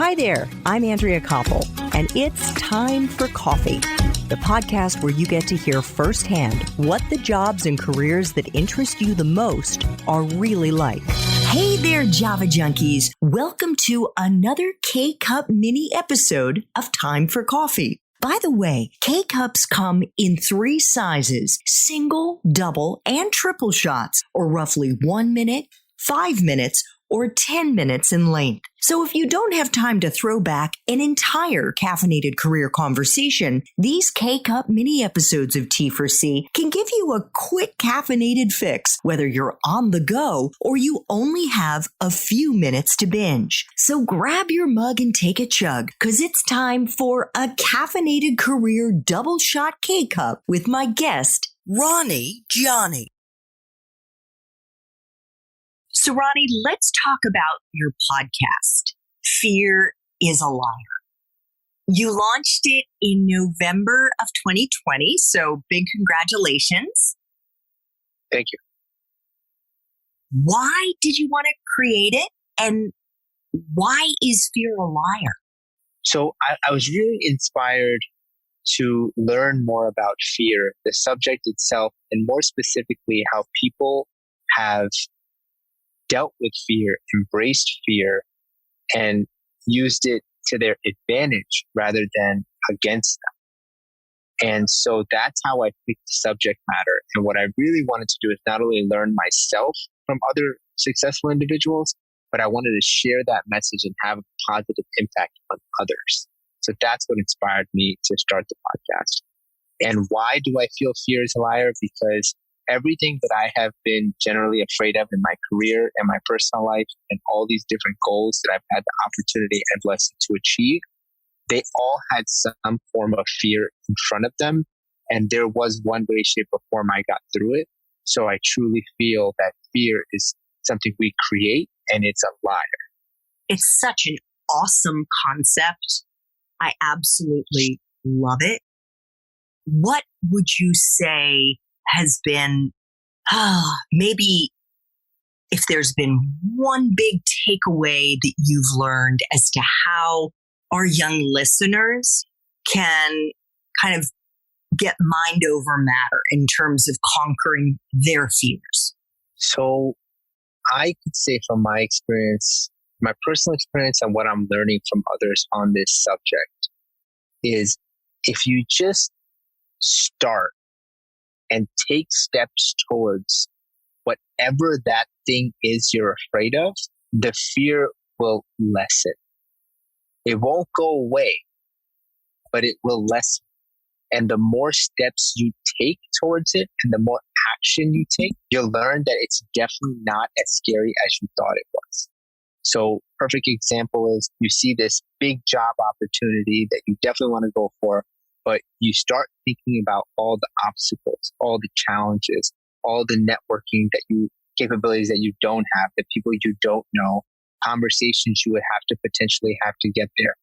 Hi there, I'm Andrea Koppel, and it's time for coffee, the podcast where you get to hear firsthand what the jobs and careers that interest you the most are really like. Hey there, Java junkies. Welcome to another K-Cup mini episode of Time for Coffee. By the way, K-Cups come in 3 sizes, single, double, and triple shots, or roughly 1 minute, 5 minutes, or 10 minutes in length. So if you don't have time to throw back an entire caffeinated career conversation, these K-Cup mini episodes of T4C can give you a quick caffeinated fix, whether you're on the go or you only have a few minutes to binge. So grab your mug and take a chug, because it's time for a caffeinated career double shot K-Cup with my guest, Ronnie Gyani. So, Ronnie, let's talk about your podcast, Fear is a Liar. You launched it in November of 2020, so big congratulations. Thank you. Why did you want to create it, and why is Fear a Liar? So I was really inspired to learn more about fear, the subject itself, and more specifically, how people have dealt with fear, embraced fear, and used it to their advantage rather than against them. And so that's how I picked the subject matter. And what I really wanted to do is not only learn myself from other successful individuals, but I wanted to share that message and have a positive impact on others. So that's what inspired me to start the podcast. And why do I feel fear is a liar? Because everything that I have been generally afraid of in my career and my personal life, and all these different goals that I've had the opportunity and blessing to achieve, they all had some form of fear in front of them. And there was one way, shape, or form I got through it. So I truly feel that fear is something we create, and it's a liar. It's such an awesome concept. I absolutely love it. What would you say has been, maybe if there's been one big takeaway that you've learned as to how our young listeners can kind of get mind over matter in terms of conquering their fears? So I could say from my experience, my personal experience, and what I'm learning from others on this subject is, if you just start and take steps towards whatever that thing is you're afraid of, the fear will lessen. It won't go away, but it will lessen. And the more steps you take towards it and the more action you take, you'll learn that it's definitely not as scary as you thought it was. So, perfect example is, you see this big job opportunity that you definitely want to go for, but you start thinking about all the obstacles, all the challenges, all the networking capabilities that you don't have, the people you don't know, conversations you would have to potentially have to get there.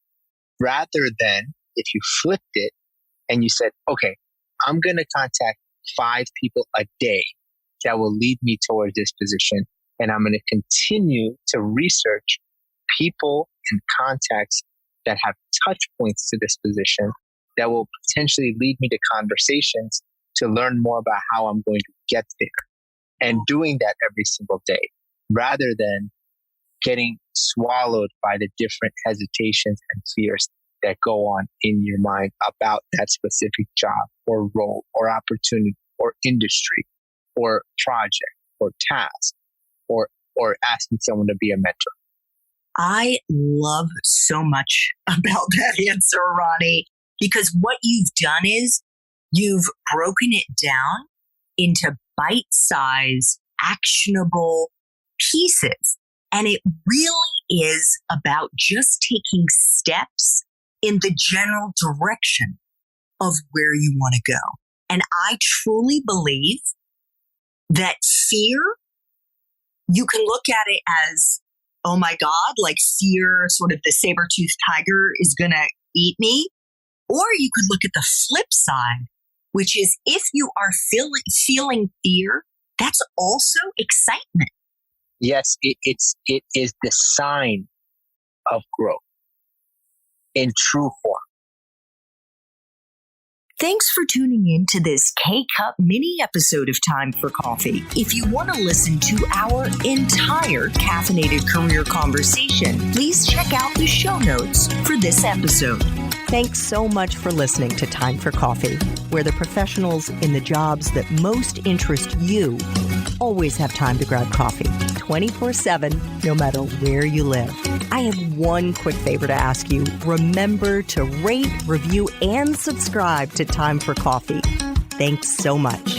Rather than if you flipped it and you said, okay, I'm going to contact 5 people a day that will lead me towards this position. And I'm going to continue to research people and contacts that have touch points to this position that will potentially lead me to conversations to learn more about how I'm going to get there. And doing that every single day, rather than getting swallowed by the different hesitations and fears that go on in your mind about that specific job or role or opportunity or industry or project or task or asking someone to be a mentor. I love so much about that answer, Ronnie, because what you've done is you've broken it down into bite-sized, actionable pieces. And it really is about just taking steps in the general direction of where you want to go. And I truly believe that fear, you can look at it as, oh my God, like fear, sort of the saber-toothed tiger is going to eat me. Or you could look at the flip side, which is if you are feeling fear, that's also excitement. Yes, it is the sign of growth. in true form. Thanks for tuning in to this K-Cup mini episode of Time for Coffee. If you want to listen to our entire caffeinated career conversation, please check out the show notes for this episode. Thanks so much for listening to Time for Coffee, where the professionals in the jobs that most interest you always have time to grab coffee 24/7, no matter where you live. I have one quick favor to ask you. Remember to rate, review, and subscribe to Time for Coffee. Thanks so much.